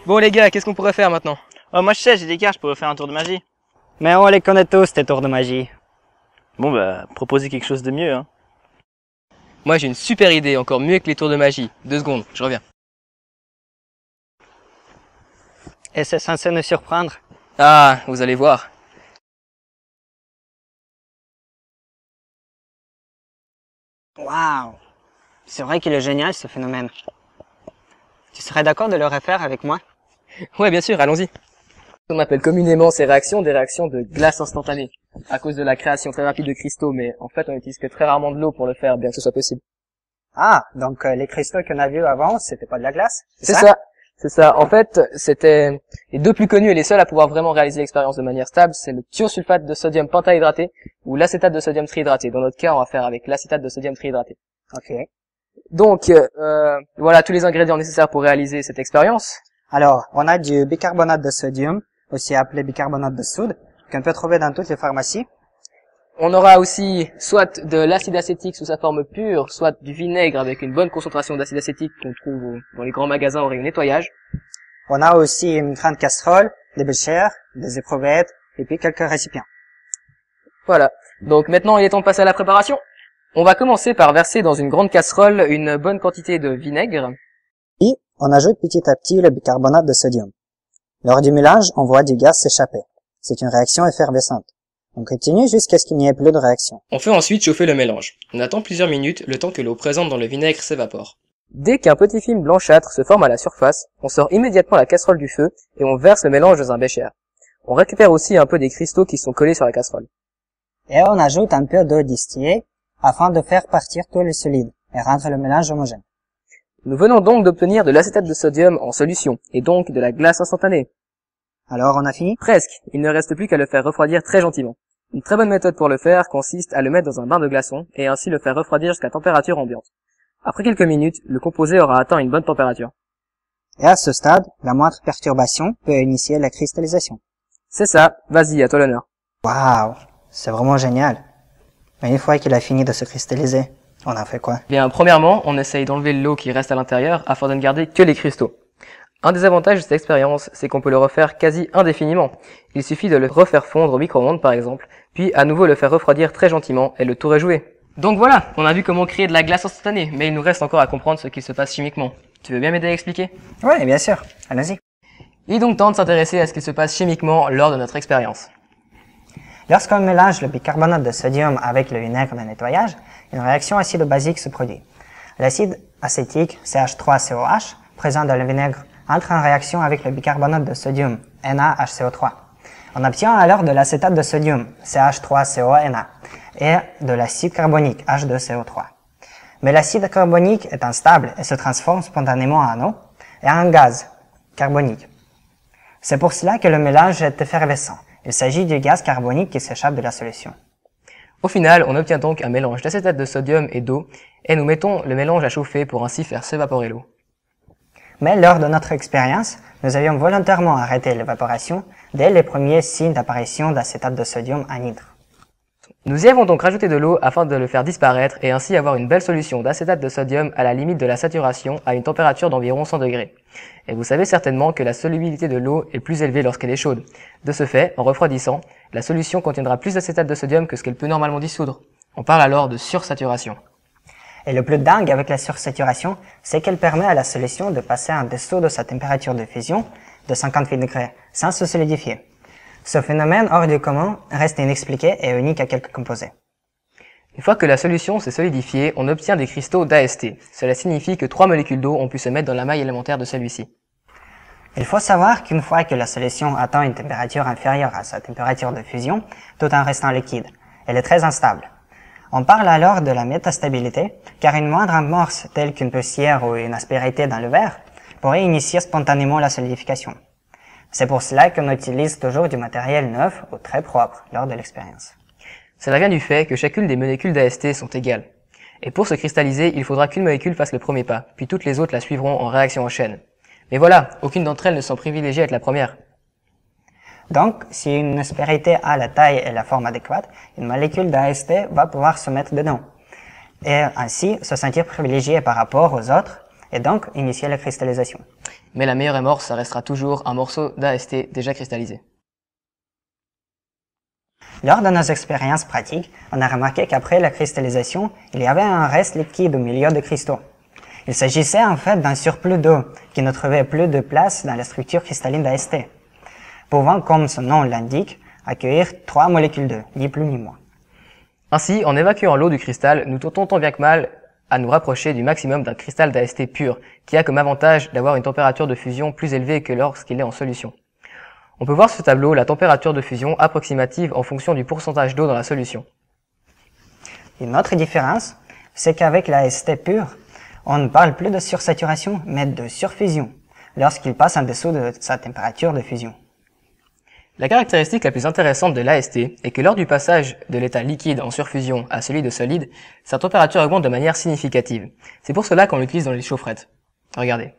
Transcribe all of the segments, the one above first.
Bon les gars, qu'est-ce qu'on pourrait faire maintenant? Oh, moi je sais, j'ai des cartes, je pourrais faire un tour de magie. Mais on les connaît tous, tes tours de magie. Bon bah, proposez quelque chose de mieux, hein. Moi j'ai une super idée, encore mieux que les tours de magie. 2 secondes, je reviens. Et c'est censé nous surprendre. Ah, vous allez voir. Waouh! C'est vrai qu'il est génial ce phénomène. Tu serais d'accord de le refaire avec moi? Ouais, bien sûr, allons-y. On appelle communément ces réactions des réactions de glace instantanée, à cause de la création très rapide de cristaux, mais en fait on utilise que très rarement de l'eau pour le faire, bien que ce soit possible. Ah, donc les cristaux qu'on a vus avant, c'était pas de la glace? C'est ça. C'est ça. En fait, c'était les deux plus connus et les seuls à pouvoir vraiment réaliser l'expérience de manière stable, c'est le thiosulfate de sodium pentahydraté ou l'acétate de sodium trihydraté. Dans notre cas, on va faire avec l'acétate de sodium trihydraté. Ok. Donc, voilà tous les ingrédients nécessaires pour réaliser cette expérience. Alors, on a du bicarbonate de sodium, aussi appelé bicarbonate de soude, qu'on peut trouver dans toutes les pharmacies. On aura aussi soit de l'acide acétique sous sa forme pure, soit du vinaigre avec une bonne concentration d'acide acétique qu'on trouve dans les grands magasins au rayon nettoyage. On a aussi une grande casserole, des béchères, des éprouvettes, et puis quelques récipients. Voilà. Donc maintenant, il est temps de passer à la préparation. On va commencer par verser dans une grande casserole une bonne quantité de vinaigre. Puis, on ajoute petit à petit le bicarbonate de sodium. Lors du mélange, on voit du gaz s'échapper. C'est une réaction effervescente. On continue jusqu'à ce qu'il n'y ait plus de réaction. On fait ensuite chauffer le mélange. On attend plusieurs minutes, le temps que l'eau présente dans le vinaigre s'évapore. Dès qu'un petit film blanchâtre se forme à la surface, on sort immédiatement la casserole du feu et on verse le mélange dans un bécher. On récupère aussi un peu des cristaux qui sont collés sur la casserole. Et on ajoute un peu d'eau distillée afin de faire partir tout le solide et rendre le mélange homogène. Nous venons donc d'obtenir de l'acétate de sodium en solution, et donc de la glace instantanée. Alors, on a fini? Presque, il ne reste plus qu'à le faire refroidir très gentiment. Une très bonne méthode pour le faire consiste à le mettre dans un bain de glaçons, et ainsi le faire refroidir jusqu'à température ambiante. Après quelques minutes, le composé aura atteint une bonne température. Et à ce stade, la moindre perturbation peut initier la cristallisation. C'est ça, vas-y, à toi l'honneur. Waouh! C'est vraiment génial. Mais une fois qu'il a fini de se cristalliser, on en fait quoi? Bien, premièrement, on essaye d'enlever l'eau qui reste à l'intérieur afin de ne garder que les cristaux. Un des avantages de cette expérience, c'est qu'on peut le refaire quasi indéfiniment. Il suffit de le refaire fondre au micro-ondes par exemple, puis à nouveau le faire refroidir très gentiment et le tour est joué. Donc voilà, on a vu comment créer de la glace instantanée, mais il nous reste encore à comprendre ce qu'il se passe chimiquement. Tu veux bien m'aider à expliquer? Oui, bien sûr. Allons-y. Il est donc temps de s'intéresser à ce qu'il se passe chimiquement lors de notre expérience. Lorsqu'on mélange le bicarbonate de sodium avec le vinaigre de nettoyage, une réaction acide-basique se produit. L'acide acétique CH3COH, présent dans le vinaigre, entre en réaction avec le bicarbonate de sodium NaHCO3. On obtient alors de l'acétate de sodium CH3CONa et de l'acide carbonique H2CO3. Mais l'acide carbonique est instable et se transforme spontanément en eau et en gaz carbonique. C'est pour cela que le mélange est effervescent. Il s'agit du gaz carbonique qui s'échappe de la solution. Au final, on obtient donc un mélange d'acétate de sodium et d'eau, et nous mettons le mélange à chauffer pour ainsi faire s'évaporer l'eau. Mais lors de notre expérience, nous avions volontairement arrêté l'évaporation dès les premiers signes d'apparition d'acétate de sodium anhydre. Nous y avons donc rajouté de l'eau afin de le faire disparaître et ainsi avoir une belle solution d'acétate de sodium à la limite de la saturation à une température d'environ 100 degrés. Et vous savez certainement que la solubilité de l'eau est plus élevée lorsqu'elle est chaude. De ce fait, en refroidissant, la solution contiendra plus d'acétate de sodium que ce qu'elle peut normalement dissoudre. On parle alors de sursaturation. Et le plus dingue avec la sursaturation, c'est qu'elle permet à la solution de passer en dessous de sa température de fusion de 58 degrés, sans se solidifier. Ce phénomène hors du commun reste inexpliqué et unique à quelques composés. Une fois que la solution s'est solidifiée, on obtient des cristaux d'AST. Cela signifie que 3 molécules d'eau ont pu se mettre dans la maille élémentaire de celui-ci. Il faut savoir qu'une fois que la solution atteint une température inférieure à sa température de fusion, tout en restant liquide, elle est très instable. On parle alors de la métastabilité, car une moindre amorce telle qu'une poussière ou une aspérité dans le verre pourrait initier spontanément la solidification. C'est pour cela qu'on utilise toujours du matériel neuf ou très propre lors de l'expérience. Cela vient du fait que chacune des molécules d'AST sont égales. Et pour se cristalliser, il faudra qu'une molécule fasse le premier pas, puis toutes les autres la suivront en réaction en chaîne. Mais voilà, aucune d'entre elles ne sont privilégiées à être la première. Donc, si une aspérité a la taille et la forme adéquate, une molécule d'AST va pouvoir se mettre dedans, et ainsi se sentir privilégiée par rapport aux autres et donc initier la cristallisation. Mais la meilleure amorce, ça restera toujours un morceau d'AST déjà cristallisé. Lors de nos expériences pratiques, on a remarqué qu'après la cristallisation, il y avait un reste liquide au milieu des cristaux. Il s'agissait en fait d'un surplus d'eau qui ne trouvait plus de place dans la structure cristalline d'AST, pouvant, comme son nom l'indique, accueillir 3 molécules d'eau, ni plus ni moins. Ainsi, en évacuant l'eau du cristal, nous tentons tant bien que mal à nous rapprocher du maximum d'un cristal d'AST pur, qui a comme avantage d'avoir une température de fusion plus élevée que lorsqu'il est en solution. On peut voir sur ce tableau la température de fusion approximative en fonction du pourcentage d'eau dans la solution. Une autre différence, c'est qu'avec l'AST pur, on ne parle plus de sursaturation, mais de surfusion, lorsqu'il passe en dessous de sa température de fusion. La caractéristique la plus intéressante de l'AST est que lors du passage de l'état liquide en surfusion à celui de solide, sa température augmente de manière significative. C'est pour cela qu'on l'utilise dans les chaufferettes. Regardez.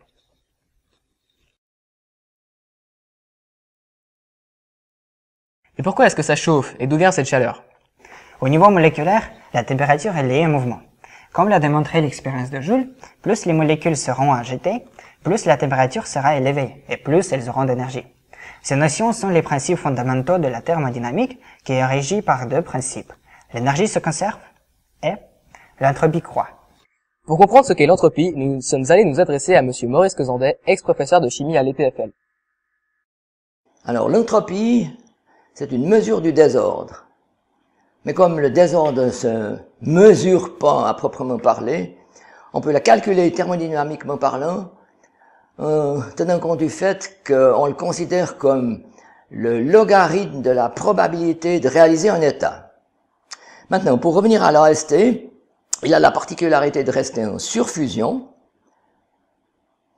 Et pourquoi est-ce que ça chauffe et d'où vient cette chaleur? Au niveau moléculaire, la température est liée au mouvement. Comme l'a démontré l'expérience de Joule, plus les molécules seront agitées, plus la température sera élevée et plus elles auront d'énergie. Ces notions sont les principes fondamentaux de la thermodynamique qui est régie par 2 principes. L'énergie se conserve et l'entropie croît. Pour comprendre ce qu'est l'entropie, nous sommes allés nous adresser à monsieur Maurice Cozandet, ex-professeur de chimie à l'EPFL. Alors l'entropie, c'est une mesure du désordre. Mais comme le désordre ne se mesure pas à proprement parler, on peut la calculer thermodynamiquement parlant, tenant compte du fait qu'on le considère comme le logarithme de la probabilité de réaliser un état. Maintenant, pour revenir à l'AST, il a la particularité de rester en surfusion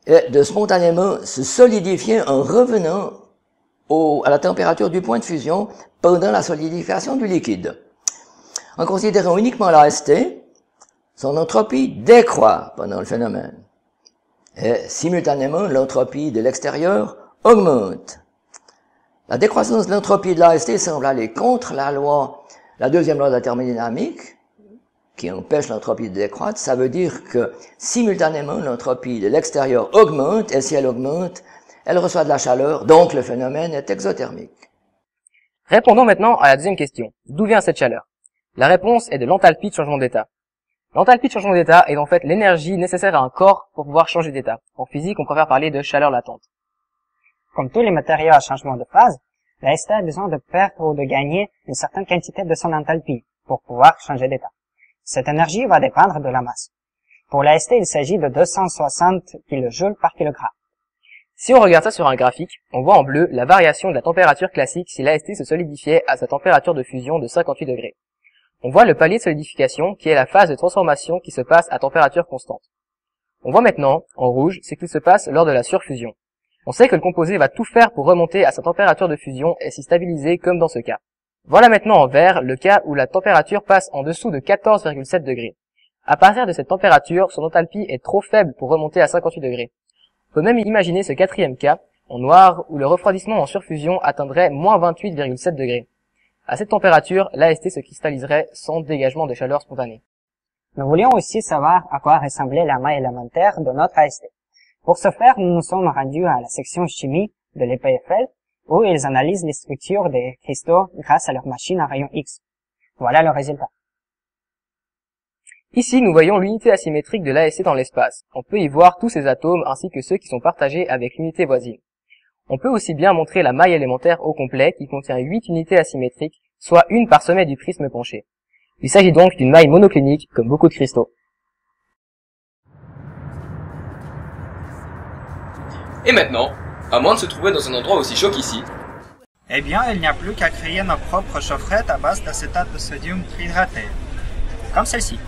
et de spontanément se solidifier en revenant à la température du point de fusion pendant la solidification du liquide. En considérant uniquement l'AST, son entropie décroît pendant le phénomène. Et simultanément, l'entropie de l'extérieur augmente. La décroissance de l'entropie de l'AST semble aller contre la deuxième loi de la thermodynamique, qui empêche l'entropie de décroître. Ça veut dire que simultanément, l'entropie de l'extérieur augmente, et si elle augmente, elle reçoit de la chaleur, donc le phénomène est exothermique. Répondons maintenant à la deuxième question. D'où vient cette chaleur? La réponse est de l'enthalpie de changement d'état. L'enthalpie de changement d'état est en fait l'énergie nécessaire à un corps pour pouvoir changer d'état. En physique, on préfère parler de chaleur latente. Comme tous les matériaux à changement de phase, l'AST a besoin de perdre ou de gagner une certaine quantité de son enthalpie pour pouvoir changer d'état. Cette énergie va dépendre de la masse. Pour l'AST, il s'agit de 260 kJ par kg. Si on regarde ça sur un graphique, on voit en bleu la variation de la température classique si l'AST se solidifiait à sa température de fusion de 58 degrés. On voit le palier de solidification qui est la phase de transformation qui se passe à température constante. On voit maintenant, en rouge, ce qui se passe lors de la surfusion. On sait que le composé va tout faire pour remonter à sa température de fusion et s'y stabiliser comme dans ce cas. Voilà maintenant en vert le cas où la température passe en dessous de 14,7 degrés. À partir de cette température, son enthalpie est trop faible pour remonter à 58 degrés. On peut même imaginer ce quatrième cas, en noir, où le refroidissement en surfusion atteindrait moins 28,7 degrés. À cette température, l'AST se cristalliserait sans dégagement de chaleur spontanée. Nous voulions aussi savoir à quoi ressemblait la maille élémentaire de notre AST. Pour ce faire, nous nous sommes rendus à la section chimie de l'EPFL, où ils analysent les structures des cristaux grâce à leur machine à rayon X. Voilà le résultat. Ici, nous voyons l'unité asymétrique de l'AST dans l'espace. On peut y voir tous ces atomes ainsi que ceux qui sont partagés avec l'unité voisine. On peut aussi bien montrer la maille élémentaire au complet qui contient 8 unités asymétriques, soit une par sommet du prisme penché. Il s'agit donc d'une maille monoclinique comme beaucoup de cristaux. Et maintenant, à moins de se trouver dans un endroit aussi chaud qu'ici, Eh bien, il n'y a plus qu'à créer nos propres chaufferettes à base d'acétate de sodium trihydraté, comme celle-ci.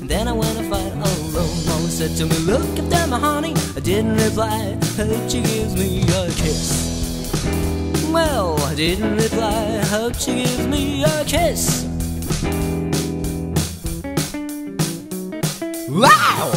Then I went to fight alone. Mama said to me, look up there, my honey. I didn't reply. Hope she gives me a kiss. Well, I didn't reply. Hope she gives me a kiss. Wow!